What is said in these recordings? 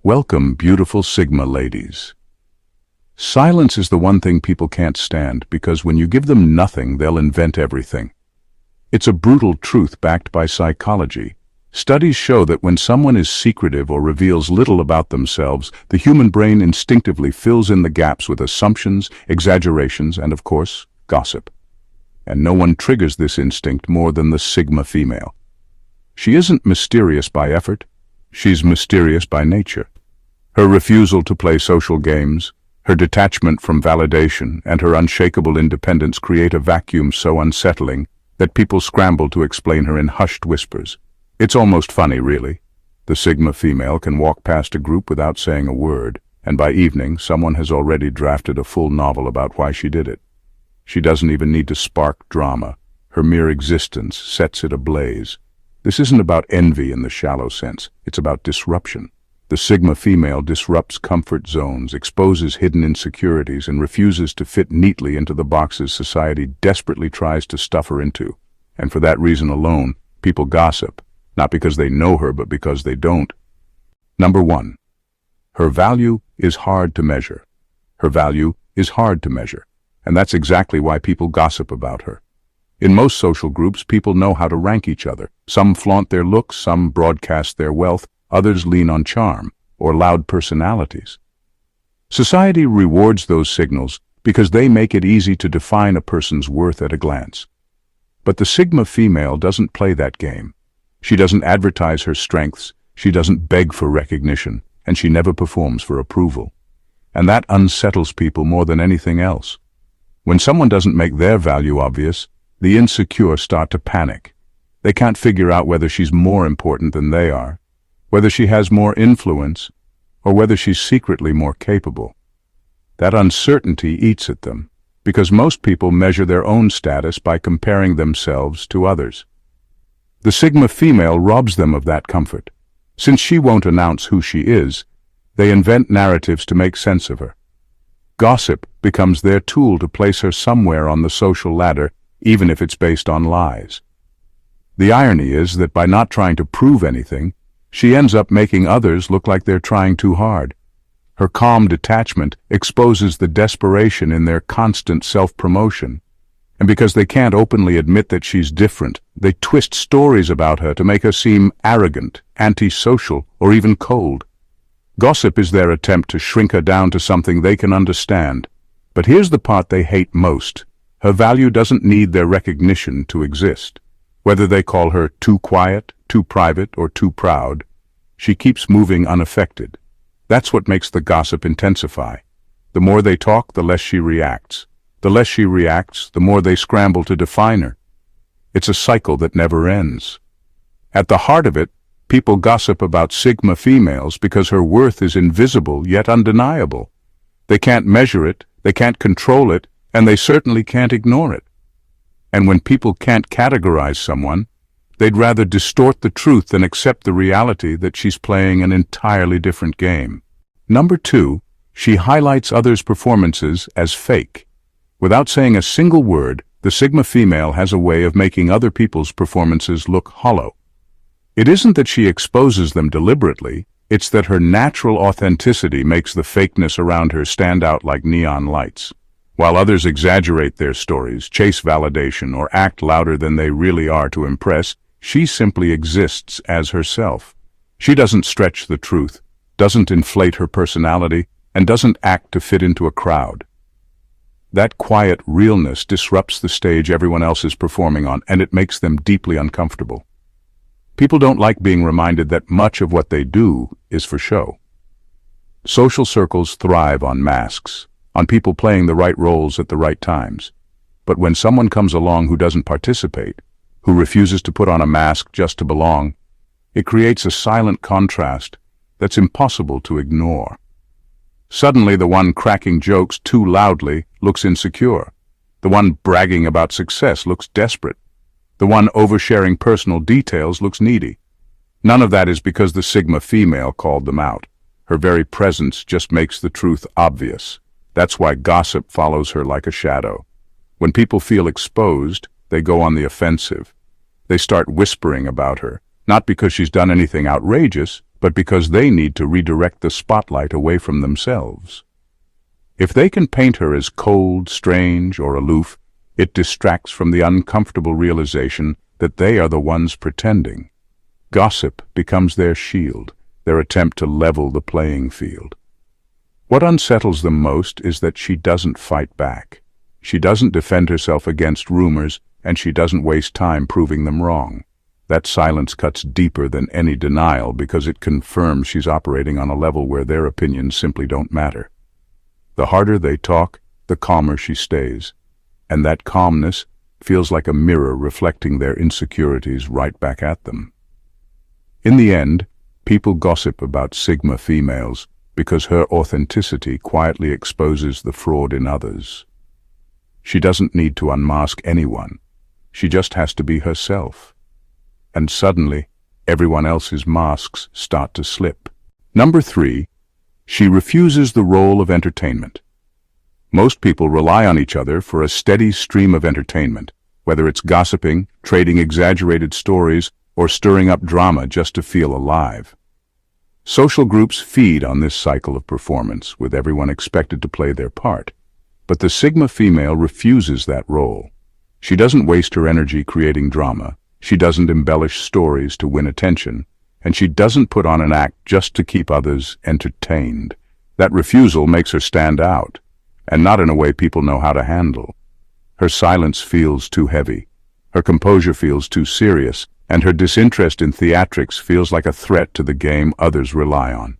Welcome, beautiful Sigma ladies. Silence is the one thing people can't stand because when you give them nothing, they'll invent everything. It's a brutal truth backed by psychology. Studies show that when someone is secretive or reveals little about themselves, the human brain instinctively fills in the gaps with assumptions, exaggerations, and of course, gossip. And no one triggers this instinct more than the Sigma female. She isn't mysterious by effort. She's mysterious by nature. Her refusal to play social games, her detachment from validation, and her unshakable independence create a vacuum so unsettling that people scramble to explain her in hushed whispers. It's almost funny, really. The Sigma female can walk past a group without saying a word, and by evening, someone has already drafted a full novel about why she did it. She doesn't even need to spark drama. Her mere existence sets it ablaze. This isn't about envy in the shallow sense. It's about disruption. The Sigma female disrupts comfort zones, exposes hidden insecurities, and refuses to fit neatly into the boxes society desperately tries to stuff her into. And for that reason alone, people gossip, not because they know her, but because they don't. Number 1. Her value is hard to measure. Her value is hard to measure, and that's exactly why people gossip about her. In most social groups, people know how to rank each other. Some flaunt their looks, some broadcast their wealth, others lean on charm or loud personalities. Society rewards those signals because they make it easy to define a person's worth at a glance. But the Sigma female doesn't play that game. She doesn't advertise her strengths, she doesn't beg for recognition, and she never performs for approval. And that unsettles people more than anything else. When someone doesn't make their value obvious, the insecure start to panic. They can't figure out whether she's more important than they are, whether she has more influence, or whether she's secretly more capable. That uncertainty eats at them, because most people measure their own status by comparing themselves to others. The Sigma female robs them of that comfort. Since she won't announce who she is, they invent narratives to make sense of her. Gossip becomes their tool to place her somewhere on the social ladder, even if it's based on lies. The irony is that by not trying to prove anything, she ends up making others look like they're trying too hard. Her calm detachment exposes the desperation in their constant self-promotion. And because they can't openly admit that she's different, they twist stories about her to make her seem arrogant, antisocial, or even cold. Gossip is their attempt to shrink her down to something they can understand. But here's the part they hate most. Her value doesn't need their recognition to exist. Whether they call her too quiet, too private, or too proud, she keeps moving unaffected. That's what makes the gossip intensify. The more they talk, the less she reacts. The less she reacts, the more they scramble to define her. It's a cycle that never ends. At the heart of it, people gossip about Sigma females because her worth is invisible yet undeniable. They can't measure it, they can't control it, and they certainly can't ignore it. And when people can't categorize someone, they'd rather distort the truth than accept the reality that she's playing an entirely different game. Number 2, she highlights others' performances as fake. Without saying a single word, the Sigma female has a way of making other people's performances look hollow. It isn't that she exposes them deliberately, it's that her natural authenticity makes the fakeness around her stand out like neon lights. While others exaggerate their stories, chase validation, or act louder than they really are to impress, she simply exists as herself. She doesn't stretch the truth, doesn't inflate her personality, and doesn't act to fit into a crowd. That quiet realness disrupts the stage everyone else is performing on, and it makes them deeply uncomfortable. People don't like being reminded that much of what they do is for show. Social circles thrive on masks, on people playing the right roles at the right times. But when someone comes along who doesn't participate, who refuses to put on a mask just to belong, it creates a silent contrast that's impossible to ignore. Suddenly, the one cracking jokes too loudly looks insecure. The one bragging about success looks desperate. The one oversharing personal details looks needy. None of that is because the Sigma female called them out. Her very presence just makes the truth obvious. That's why gossip follows her like a shadow. When people feel exposed, they go on the offensive. They start whispering about her, not because she's done anything outrageous, but because they need to redirect the spotlight away from themselves. If they can paint her as cold, strange, or aloof, it distracts from the uncomfortable realization that they are the ones pretending. Gossip becomes their shield, their attempt to level the playing field. What unsettles them most is that she doesn't fight back. She doesn't defend herself against rumors, and she doesn't waste time proving them wrong. That silence cuts deeper than any denial because it confirms she's operating on a level where their opinions simply don't matter. The harder they talk, the calmer she stays. And that calmness feels like a mirror reflecting their insecurities right back at them. In the end, people gossip about Sigma females because her authenticity quietly exposes the fraud in others. She doesn't need to unmask anyone. She just has to be herself. And suddenly, everyone else's masks start to slip. Number 3, she refuses the role of entertainment. Most people rely on each other for a steady stream of entertainment, whether it's gossiping, trading exaggerated stories, or stirring up drama just to feel alive. Social groups feed on this cycle of performance, with everyone expected to play their part. But the Sigma female refuses that role. She doesn't waste her energy creating drama, she doesn't embellish stories to win attention, and she doesn't put on an act just to keep others entertained. That refusal makes her stand out, and not in a way people know how to handle. Her silence feels too heavy, her composure feels too serious, and her disinterest in theatrics feels like a threat to the game others rely on.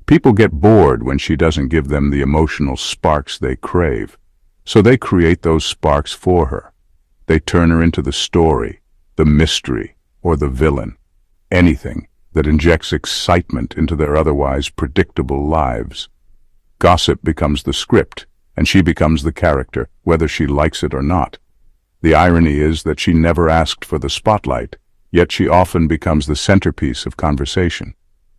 People get bored when she doesn't give them the emotional sparks they crave, so they create those sparks for her. They turn her into the story, the mystery, or the villain. Anything that injects excitement into their otherwise predictable lives. Gossip becomes the script, and she becomes the character, whether she likes it or not. The irony is that she never asked for the spotlight, yet she often becomes the centerpiece of conversation.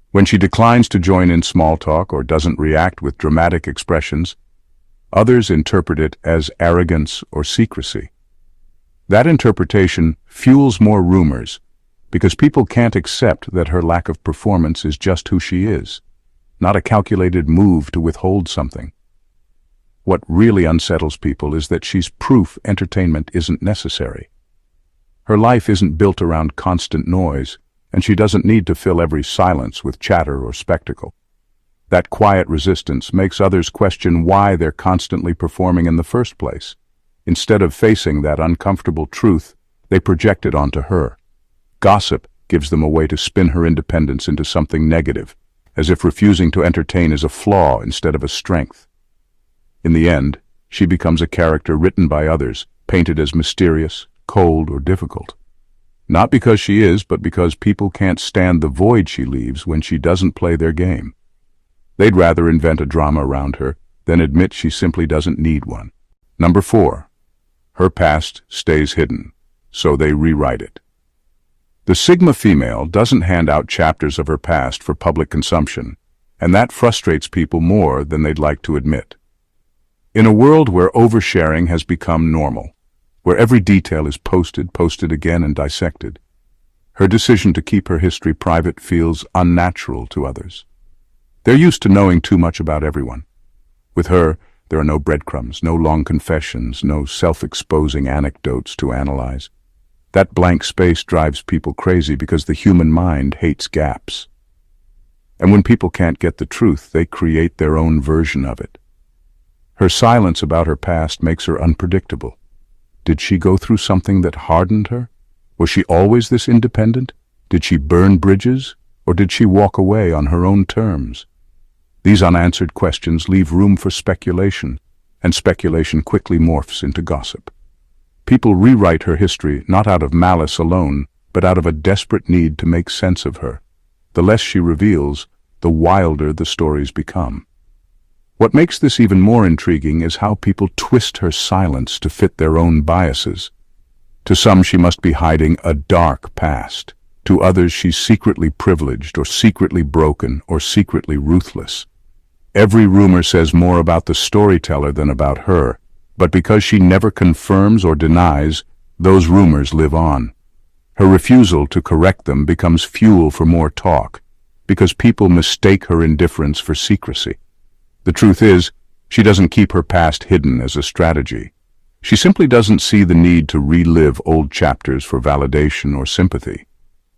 When she declines to join in small talk or doesn't react with dramatic expressions, others interpret it as arrogance or secrecy. That interpretation fuels more rumors, because people can't accept that her lack of performance is just who she is, not a calculated move to withhold something. What really unsettles people is that she's proof entertainment isn't necessary. Her life isn't built around constant noise, and she doesn't need to fill every silence with chatter or spectacle. That quiet resistance makes others question why they're constantly performing in the first place. Instead of facing that uncomfortable truth, they project it onto her. Gossip gives them a way to spin her independence into something negative, as if refusing to entertain is a flaw instead of a strength. In the end, she becomes a character written by others, painted as mysterious, cold, or difficult. Not because she is, but because people can't stand the void she leaves when she doesn't play their game. They'd rather invent a drama around her than admit she simply doesn't need one. Number 4, her past stays hidden, so they rewrite it. The Sigma female doesn't hand out chapters of her past for public consumption, and that frustrates people more than they'd like to admit. In a world where oversharing has become normal, where every detail is posted again and dissected, her decision to keep her history private feels unnatural to others. They're used to knowing too much about everyone. With her, there are no breadcrumbs, no long confessions, no self-exposing anecdotes to analyze. That blank space drives people crazy because the human mind hates gaps. And when people can't get the truth, they create their own version of it. Her silence about her past makes her unpredictable. Did she go through something that hardened her? Was she always this independent? Did she burn bridges, or did she walk away on her own terms? These unanswered questions leave room for speculation, and speculation quickly morphs into gossip. People rewrite her history not out of malice alone, but out of a desperate need to make sense of her. The less she reveals, the wilder the stories become. What makes this even more intriguing is how people twist her silence to fit their own biases. To some, she must be hiding a dark past. To others, she's secretly privileged, or secretly broken, or secretly ruthless. Every rumor says more about the storyteller than about her, but because she never confirms or denies, those rumors live on. Her refusal to correct them becomes fuel for more talk, because people mistake her indifference for secrecy. The truth is, she doesn't keep her past hidden as a strategy. She simply doesn't see the need to relive old chapters for validation or sympathy.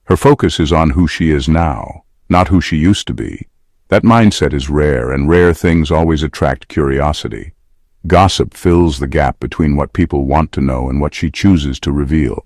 Her focus is on who she is now, not who she used to be. That mindset is rare, and rare things always attract curiosity. Gossip fills the gap between what people want to know and what she chooses to reveal.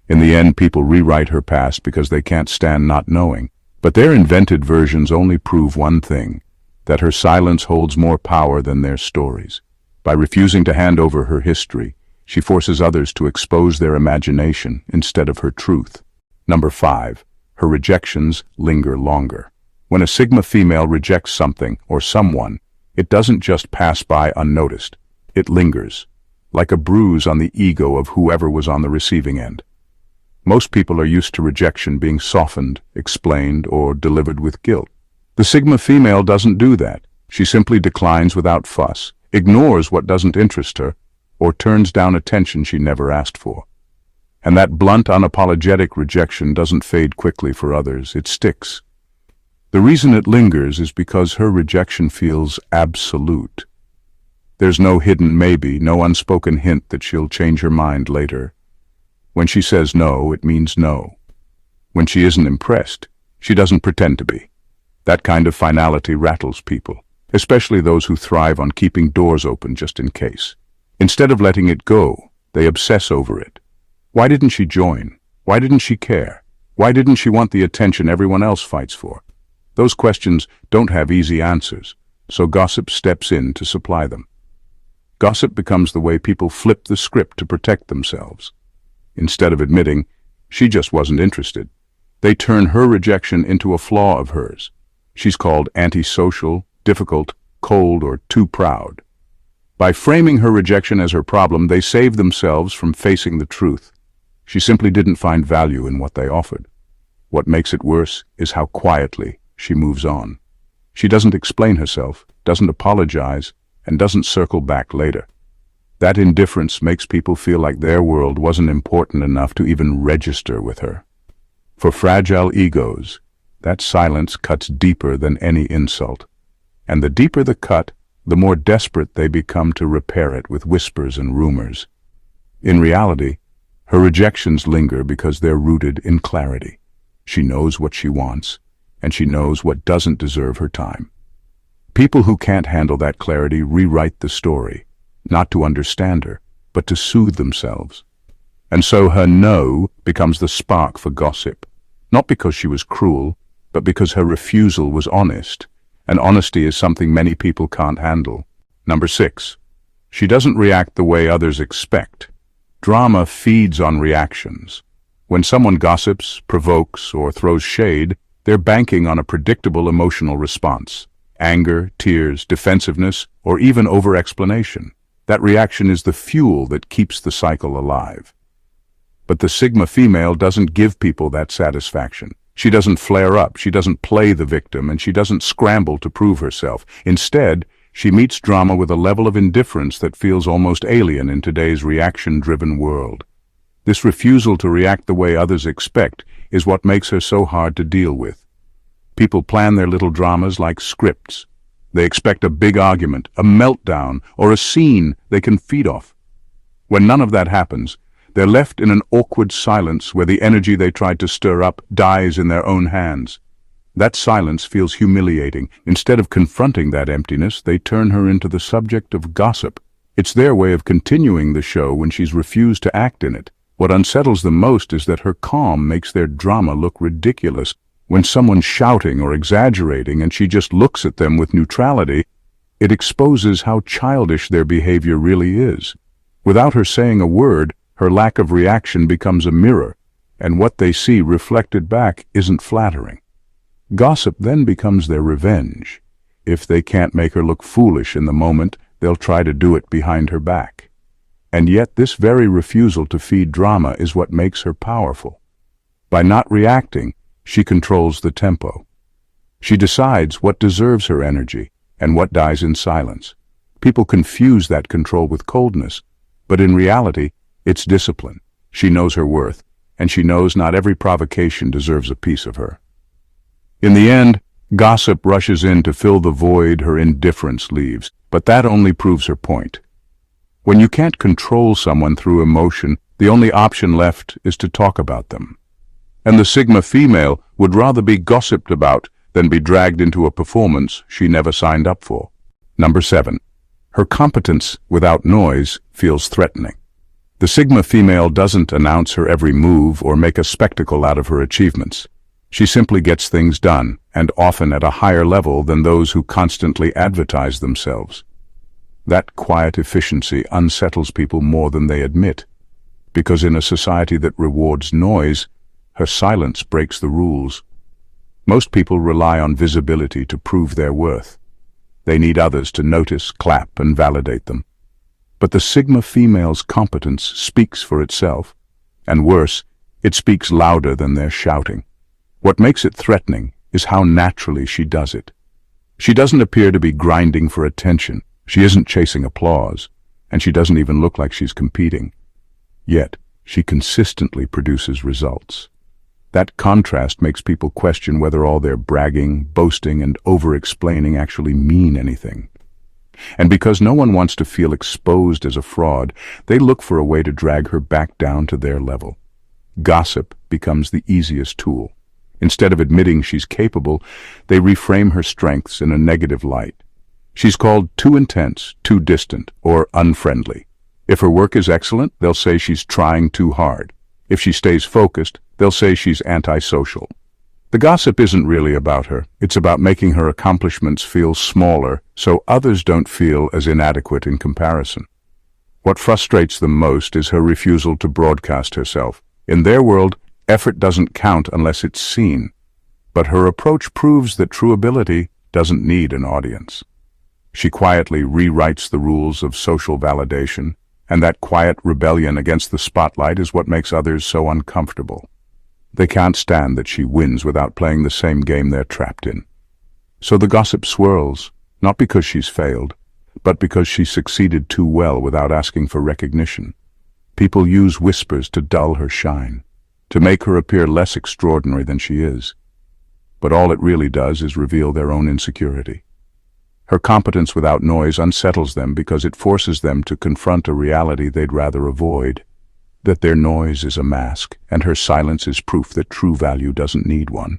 In the end, people rewrite her past because they can't stand not knowing. But their invented versions only prove one thing, that her silence holds more power than their stories. By refusing to hand over her history, she forces others to expose their imagination instead of her truth. Number 5. Her rejections linger longer. When a Sigma female rejects something or someone, it doesn't just pass by unnoticed. It lingers, like a bruise on the ego of whoever was on the receiving end. Most people are used to rejection being softened, explained, or delivered with guilt. The Sigma female doesn't do that. She simply declines without fuss, ignores what doesn't interest her, or turns down attention she never asked for. And that blunt, unapologetic rejection doesn't fade quickly for others, it sticks. The reason it lingers is because her rejection feels absolute. There's no hidden maybe, no unspoken hint that she'll change her mind later. When she says no, it means no. When she isn't impressed, she doesn't pretend to be. That kind of finality rattles people, especially those who thrive on keeping doors open just in case. Instead of letting it go, they obsess over it. Why didn't she join? Why didn't she care? Why didn't she want the attention everyone else fights for? Those questions don't have easy answers, so gossip steps in to supply them. Gossip becomes the way people flip the script to protect themselves. Instead of admitting, she just wasn't interested, they turn her rejection into a flaw of hers. She's called antisocial, difficult, cold, or too proud. By framing her rejection as her problem, they save themselves from facing the truth. She simply didn't find value in what they offered. What makes it worse is how quietly she moves on. She doesn't explain herself, doesn't apologize, and doesn't circle back later. That indifference makes people feel like their world wasn't important enough to even register with her. For fragile egos, that silence cuts deeper than any insult. And the deeper the cut, the more desperate they become to repair it with whispers and rumors. In reality, her rejections linger because they're rooted in clarity. She knows what she wants, and she knows what doesn't deserve her time. People who can't handle that clarity rewrite the story, not to understand her, but to soothe themselves. And so her no becomes the spark for gossip, not because she was cruel, but because her refusal was honest, and honesty is something many people can't handle. Number 6. She doesn't react the way others expect. Drama feeds on reactions. When someone gossips, provokes, or throws shade, they're banking on a predictable emotional response. Anger, tears, defensiveness, or even over-explanation. That reaction is the fuel that keeps the cycle alive. But the Sigma female doesn't give people that satisfaction. She doesn't flare up, she doesn't play the victim, and she doesn't scramble to prove herself. Instead, she meets drama with a level of indifference that feels almost alien in today's reaction-driven world. This refusal to react the way others expect is what makes her so hard to deal with. People plan their little dramas like scripts. They expect a big argument, a meltdown, or a scene they can feed off. When none of that happens, they're left in an awkward silence where the energy they tried to stir up dies in their own hands. That silence feels humiliating. Instead of confronting that emptiness, they turn her into the subject of gossip. It's their way of continuing the show when she's refused to act in it. What unsettles them most is that her calm makes their drama look ridiculous. When someone's shouting or exaggerating and she just looks at them with neutrality, it exposes how childish their behavior really is. Without her saying a word, her lack of reaction becomes a mirror, and what they see reflected back isn't flattering. Gossip then becomes their revenge. If they can't make her look foolish in the moment, they'll try to do it behind her back. And yet this very refusal to feed drama is what makes her powerful. By not reacting, she controls the tempo. She decides what deserves her energy and what dies in silence. People confuse that control with coldness, but in reality, it's discipline. She knows her worth, and she knows not every provocation deserves a piece of her. In the end, gossip rushes in to fill the void her indifference leaves, but that only proves her point. When you can't control someone through emotion, the only option left is to talk about them. And the Sigma female would rather be gossiped about than be dragged into a performance she never signed up for. Number 7. Her competence without noise feels threatening. The Sigma female doesn't announce her every move or make a spectacle out of her achievements. She simply gets things done, and often at a higher level than those who constantly advertise themselves. That quiet efficiency unsettles people more than they admit, because in a society that rewards noise, her silence breaks the rules. Most people rely on visibility to prove their worth. They need others to notice, clap, and validate them. But the Sigma female's competence speaks for itself, and worse, it speaks louder than their shouting. What makes it threatening is how naturally she does it. She doesn't appear to be grinding for attention. She isn't chasing applause, and she doesn't even look like she's competing. Yet, she consistently produces results. That contrast makes people question whether all their bragging, boasting, and over-explaining actually mean anything. And because no one wants to feel exposed as a fraud, they look for a way to drag her back down to their level. Gossip becomes the easiest tool. Instead of admitting she's capable, they reframe her strengths in a negative light. She's called too intense, too distant, or unfriendly. If her work is excellent, they'll say she's trying too hard. If she stays focused, they'll say she's antisocial. The gossip isn't really about her. It's about making her accomplishments feel smaller so others don't feel as inadequate in comparison. What frustrates them most is her refusal to broadcast herself. In their world, effort doesn't count unless it's seen. But her approach proves that true ability doesn't need an audience. She quietly rewrites the rules of social validation, and that quiet rebellion against the spotlight is what makes others so uncomfortable. They can't stand that she wins without playing the same game they're trapped in. So the gossip swirls, not because she's failed, but because she succeeded too well without asking for recognition. People use whispers to dull her shine, to make her appear less extraordinary than she is. But all it really does is reveal their own insecurity. Her competence without noise unsettles them because it forces them to confront a reality they'd rather avoid, that their noise is a mask, and her silence is proof that true value doesn't need one.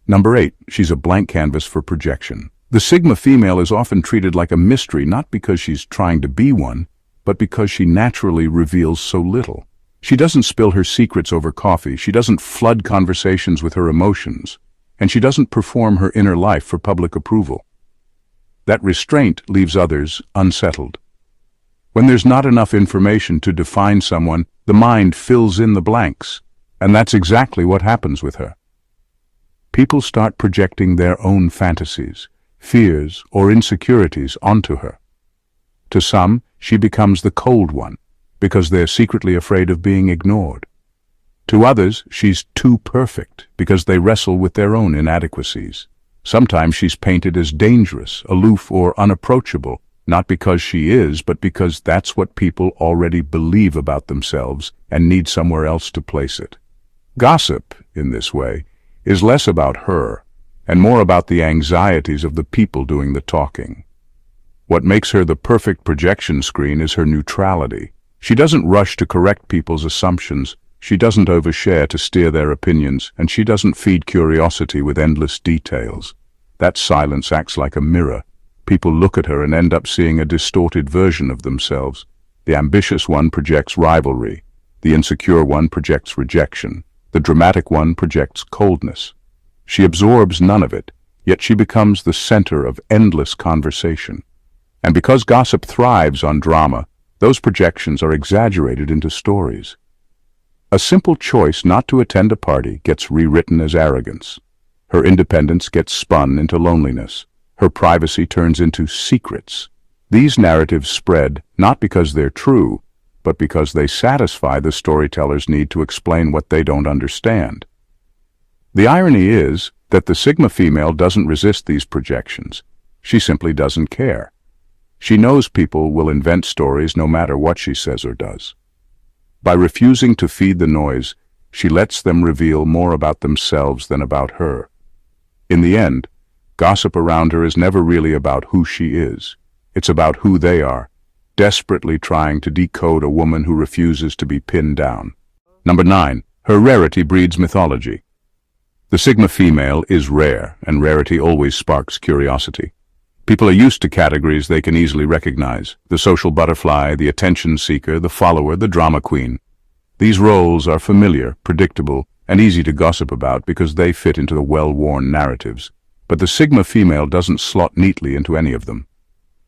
Number 8, she's a blank canvas for projection. The Sigma female is often treated like a mystery, not because she's trying to be one, but because she naturally reveals so little. She doesn't spill her secrets over coffee, she doesn't flood conversations with her emotions, and she doesn't perform her inner life for public approval. That restraint leaves others unsettled. When there's not enough information to define someone, the mind fills in the blanks, and that's exactly what happens with her. People start projecting their own fantasies, fears, or insecurities onto her. To some, she becomes the cold one, because they're secretly afraid of being ignored. To others, she's too perfect, because they wrestle with their own inadequacies. Sometimes she's painted as dangerous, aloof, or unapproachable, not because she is, but because that's what people already believe about themselves and need somewhere else to place it. Gossip, in this way, is less about her and more about the anxieties of the people doing the talking. What makes her the perfect projection screen is her neutrality. She doesn't rush to correct people's assumptions, she doesn't overshare to steer their opinions, and she doesn't feed curiosity with endless details. That silence acts like a mirror. People look at her and end up seeing a distorted version of themselves. The ambitious one projects rivalry. The insecure one projects rejection. The dramatic one projects coldness. She absorbs none of it, yet she becomes the center of endless conversation. And because gossip thrives on drama, those projections are exaggerated into stories. A simple choice not to attend a party gets rewritten as arrogance. Her independence gets spun into loneliness. Her privacy turns into secrets. These narratives spread not because they're true, but because they satisfy the storyteller's need to explain what they don't understand. The irony is that the Sigma female doesn't resist these projections. She simply doesn't care. She knows people will invent stories no matter what she says or does. By refusing to feed the noise, she lets them reveal more about themselves than about her. In the end, gossip around her is never really about who she is. It's about who they are, desperately trying to decode a woman who refuses to be pinned down. Number 9. Her rarity breeds mythology. The Sigma female is rare, and rarity always sparks curiosity. People are used to categories they can easily recognize: the social butterfly, the attention seeker, the follower, the drama queen. These roles are familiar, predictable, and easy to gossip about because they fit into the well-worn narratives. But the Sigma female doesn't slot neatly into any of them.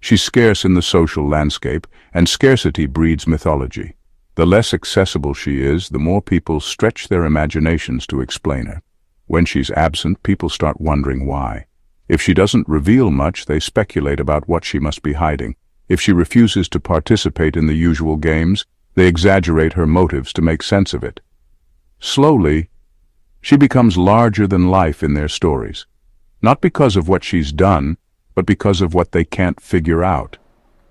She's scarce in the social landscape, and scarcity breeds mythology. The less accessible she is, the more people stretch their imaginations to explain her. When she's absent, people start wondering why. If she doesn't reveal much, they speculate about what she must be hiding. If she refuses to participate in the usual games, they exaggerate her motives to make sense of it. Slowly, she becomes larger than life in their stories. Not because of what she's done, but because of what they can't figure out.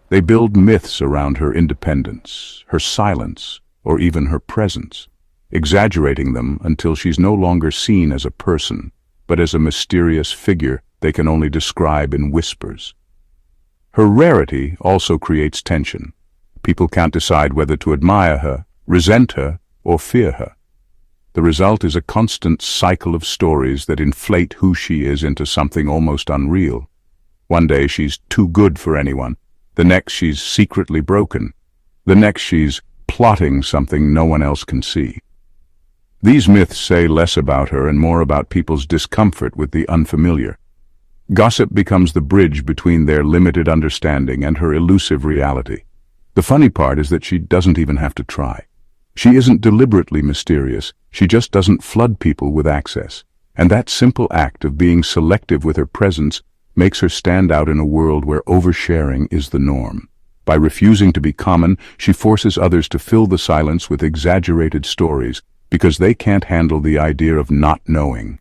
They build myths around her independence, her silence, or even her presence, exaggerating them until she's no longer seen as a person, but as a mysterious figure they can only describe in whispers. Her rarity also creates tension. People can't decide whether to admire her, resent her, or fear her. The result is a constant cycle of stories that inflate who she is into something almost unreal. One day she's too good for anyone. The next she's secretly broken. The next she's plotting something no one else can see. These myths say less about her and more about people's discomfort with the unfamiliar. Gossip becomes the bridge between their limited understanding and her elusive reality. The funny part is that she doesn't even have to try. She isn't deliberately mysterious, she just doesn't flood people with access. And that simple act of being selective with her presence makes her stand out in a world where oversharing is the norm. By refusing to be common, she forces others to fill the silence with exaggerated stories because they can't handle the idea of not knowing.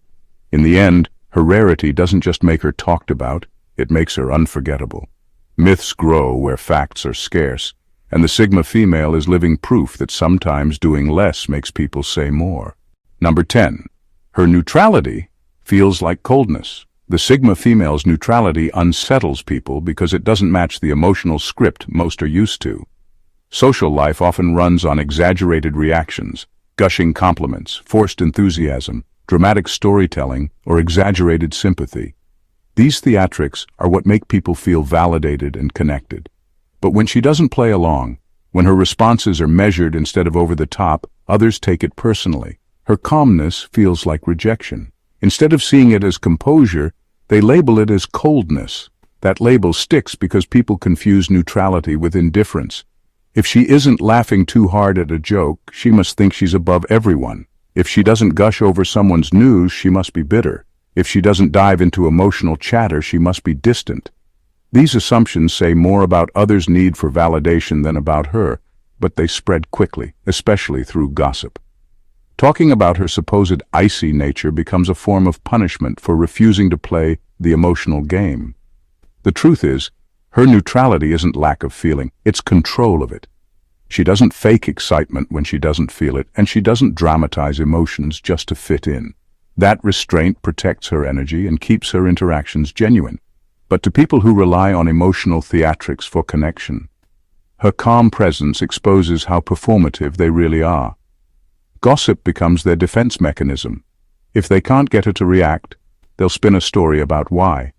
In the end, her rarity doesn't just make her talked about, it makes her unforgettable. Myths grow where facts are scarce, and the Sigma female is living proof that sometimes doing less makes people say more. Number 10. Her neutrality feels like coldness. The Sigma female's neutrality unsettles people because it doesn't match the emotional script most are used to. Social life often runs on exaggerated reactions, gushing compliments, forced enthusiasm, dramatic storytelling, or exaggerated sympathy. These theatrics are what make people feel validated and connected. But when she doesn't play along, when her responses are measured instead of over the top, others take it personally. Her calmness feels like rejection. Instead of seeing it as composure, they label it as coldness. That label sticks because people confuse neutrality with indifference. If she isn't laughing too hard at a joke, she must think she's above everyone. If she doesn't gush over someone's news, she must be bitter. If she doesn't dive into emotional chatter, she must be distant. These assumptions say more about others' need for validation than about her, but they spread quickly, especially through gossip. Talking about her supposed icy nature becomes a form of punishment for refusing to play the emotional game. The truth is, her neutrality isn't lack of feeling, it's control of it. She doesn't fake excitement when she doesn't feel it, and she doesn't dramatize emotions just to fit in. That restraint protects her energy and keeps her interactions genuine. But to people who rely on emotional theatrics for connection, her calm presence exposes how performative they really are. Gossip becomes their defense mechanism. If they can't get her to react, they'll spin a story about why.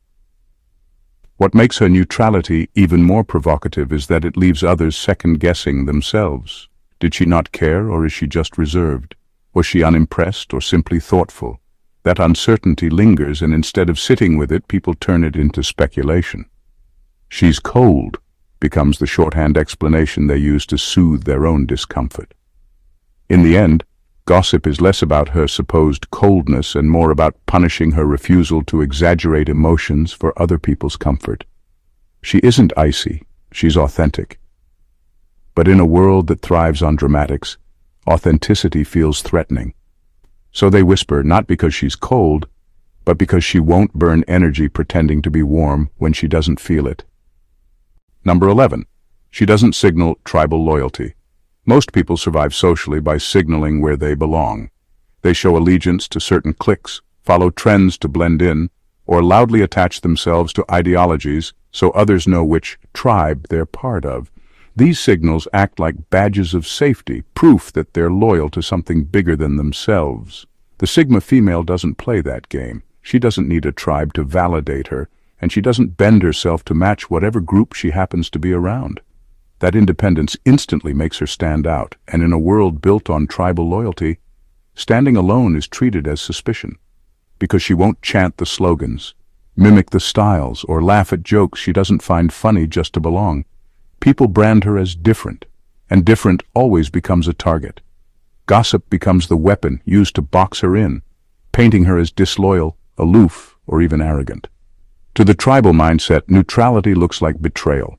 What makes her neutrality even more provocative is that it leaves others second-guessing themselves. Did she not care, or is she just reserved? Was she unimpressed or simply thoughtful? That uncertainty lingers, and instead of sitting with it, people turn it into speculation. "She's cold" becomes the shorthand explanation they use to soothe their own discomfort. In the end, gossip is less about her supposed coldness and more about punishing her refusal to exaggerate emotions for other people's comfort. She isn't icy, she's authentic. But in a world that thrives on dramatics, authenticity feels threatening. So they whisper, not because she's cold, but because she won't burn energy pretending to be warm when she doesn't feel it. Number 11. She doesn't signal tribal loyalty. Most people survive socially by signaling where they belong. They show allegiance to certain cliques, follow trends to blend in, or loudly attach themselves to ideologies so others know which tribe they're part of. These signals act like badges of safety, proof that they're loyal to something bigger than themselves. The Sigma female doesn't play that game. She doesn't need a tribe to validate her, and she doesn't bend herself to match whatever group she happens to be around. That independence instantly makes her stand out, and in a world built on tribal loyalty, standing alone is treated as suspicion. Because she won't chant the slogans, mimic the styles, or laugh at jokes she doesn't find funny just to belong. People brand her as different, and different always becomes a target. Gossip becomes the weapon used to box her in, painting her as disloyal, aloof, or even arrogant. To the tribal mindset, neutrality looks like betrayal.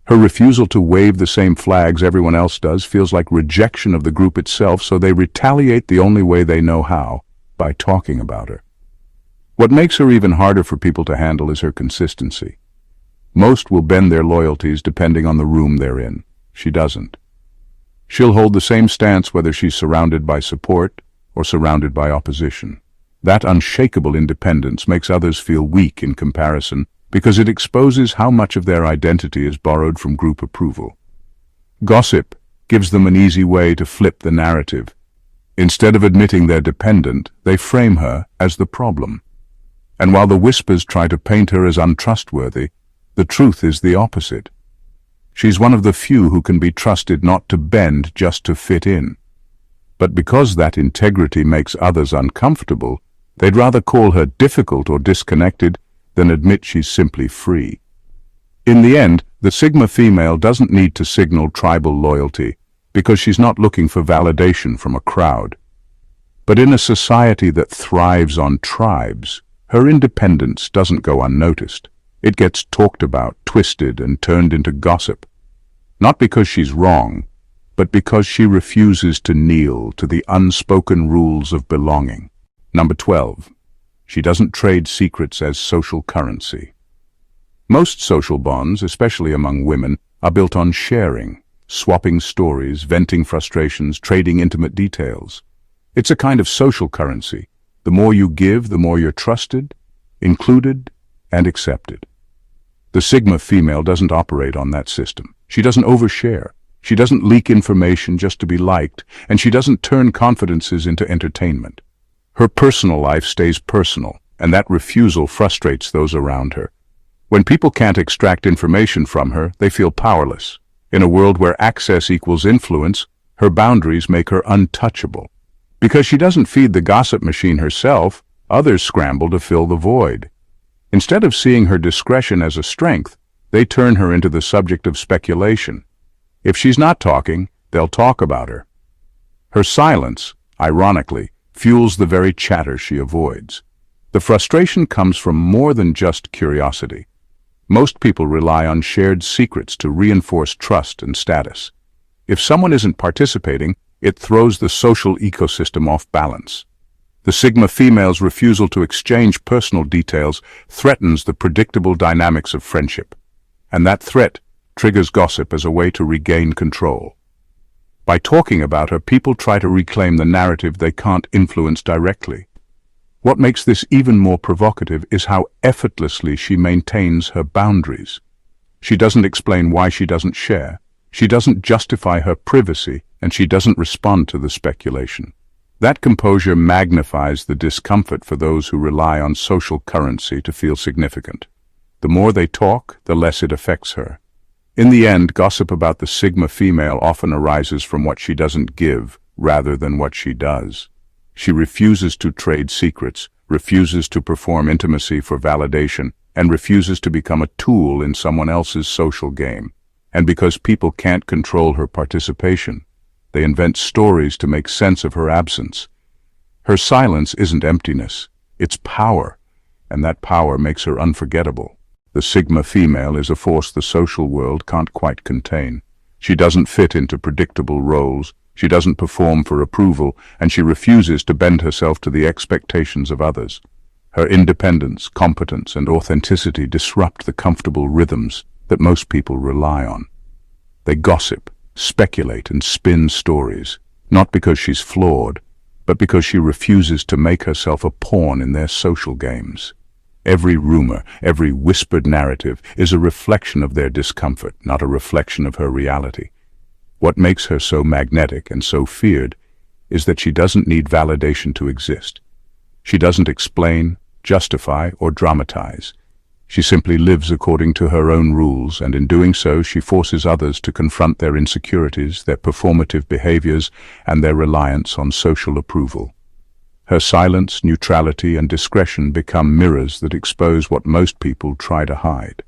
Her refusal to wave the same flags everyone else does feels like rejection of the group itself, so they retaliate the only way they know how, by talking about her. What makes her even harder for people to handle is her consistency. Most will bend their loyalties depending on the room they're in. She doesn't. She'll hold the same stance whether she's surrounded by support or surrounded by opposition. That unshakable independence makes others feel weak in comparison because it exposes how much of their identity is borrowed from group approval. Gossip gives them an easy way to flip the narrative. Instead of admitting they're dependent, they frame her as the problem. And while the whispers try to paint her as untrustworthy, the truth is the opposite. She's one of the few who can be trusted not to bend just to fit in. But because that integrity makes others uncomfortable, they'd rather call her difficult or disconnected than admit she's simply free. In the end, the Sigma female doesn't need to signal tribal loyalty because she's not looking for validation from a crowd. But in a society that thrives on tribes, her independence doesn't go unnoticed. It gets talked about, twisted, and turned into gossip. Not because she's wrong, but because she refuses to kneel to the unspoken rules of belonging. Number 12. She doesn't trade secrets as social currency. Most social bonds, especially among women, are built on sharing, swapping stories, venting frustrations, trading intimate details. It's a kind of social currency. The more you give, the more you're trusted, included, and accepted. The Sigma female doesn't operate on that system. She doesn't overshare. She doesn't leak information just to be liked, and she doesn't turn confidences into entertainment. Her personal life stays personal, and that refusal frustrates those around her. When people can't extract information from her, they feel powerless. In a world where access equals influence, her boundaries make her untouchable. Because she doesn't feed the gossip machine herself, others scramble to fill the void. Instead of seeing her discretion as a strength, they turn her into the subject of speculation. If she's not talking, they'll talk about her. Her silence, ironically, fuels the very chatter she avoids. The frustration comes from more than just curiosity. Most people rely on shared secrets to reinforce trust and status. If someone isn't participating, it throws the social ecosystem off balance. The Sigma female's refusal to exchange personal details threatens the predictable dynamics of friendship, and that threat triggers gossip as a way to regain control. By talking about her, people try to reclaim the narrative they can't influence directly. What makes this even more provocative is how effortlessly she maintains her boundaries. She doesn't explain why she doesn't share. She doesn't justify her privacy, and she doesn't respond to the speculation. That composure magnifies the discomfort for those who rely on social currency to feel significant. The more they talk, the less it affects her. In the end, gossip about the Sigma female often arises from what she doesn't give, rather than what she does. She refuses to trade secrets, refuses to perform intimacy for validation, and refuses to become a tool in someone else's social game. And because people can't control her participation, they invent stories to make sense of her absence. Her silence isn't emptiness, it's power, and that power makes her unforgettable. The Sigma female is a force the social world can't quite contain. She doesn't fit into predictable roles, she doesn't perform for approval, and she refuses to bend herself to the expectations of others. Her independence, competence, and authenticity disrupt the comfortable rhythms that most people rely on. They gossip, speculate, and spin stories, not because she's flawed, but because she refuses to make herself a pawn in their social games. Every rumor, every whispered narrative is a reflection of their discomfort, not a reflection of her reality. What makes her so magnetic and so feared is that she doesn't need validation to exist. She doesn't explain, justify, or dramatize. She simply lives according to her own rules, and in doing so she forces others to confront their insecurities, their performative behaviors, and their reliance on social approval. Her silence, neutrality, and discretion become mirrors that expose what most people try to hide.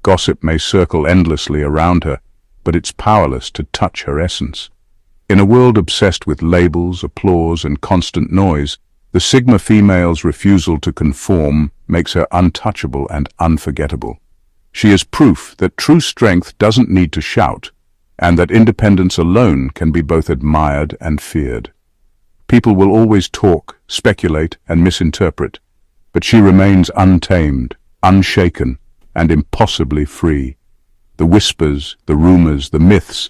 Gossip may circle endlessly around her, but it's powerless to touch her essence. In a world obsessed with labels, applause, and constant noise, the Sigma female's refusal to conform makes her untouchable and unforgettable. She is proof that true strength doesn't need to shout, and that independence alone can be both admired and feared. People will always talk, speculate, and misinterpret, but she remains untamed, unshaken, and impossibly free. The whispers, the rumors, the myths,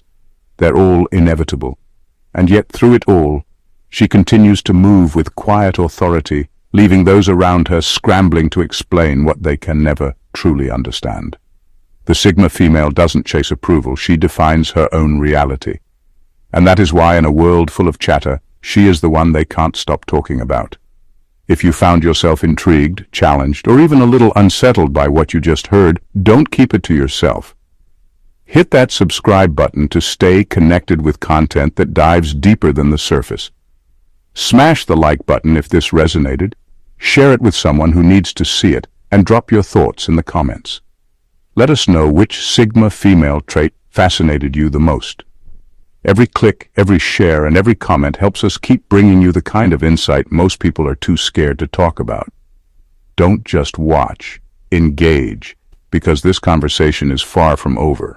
they're all inevitable. And yet through it all, she continues to move with quiet authority, leaving those around her scrambling to explain what they can never truly understand. The Sigma female doesn't chase approval, she defines her own reality. And that is why in a world full of chatter, she is the one they can't stop talking about. If you found yourself intrigued, challenged, or even a little unsettled by what you just heard, don't keep it to yourself. Hit that subscribe button to stay connected with content that dives deeper than the surface. Smash the like button if this resonated, share it with someone who needs to see it, and drop your thoughts in the comments. Let us know which Sigma female trait fascinated you the most. Every click, every share, and every comment helps us keep bringing you the kind of insight most people are too scared to talk about. Don't just watch, engage, because this conversation is far from over.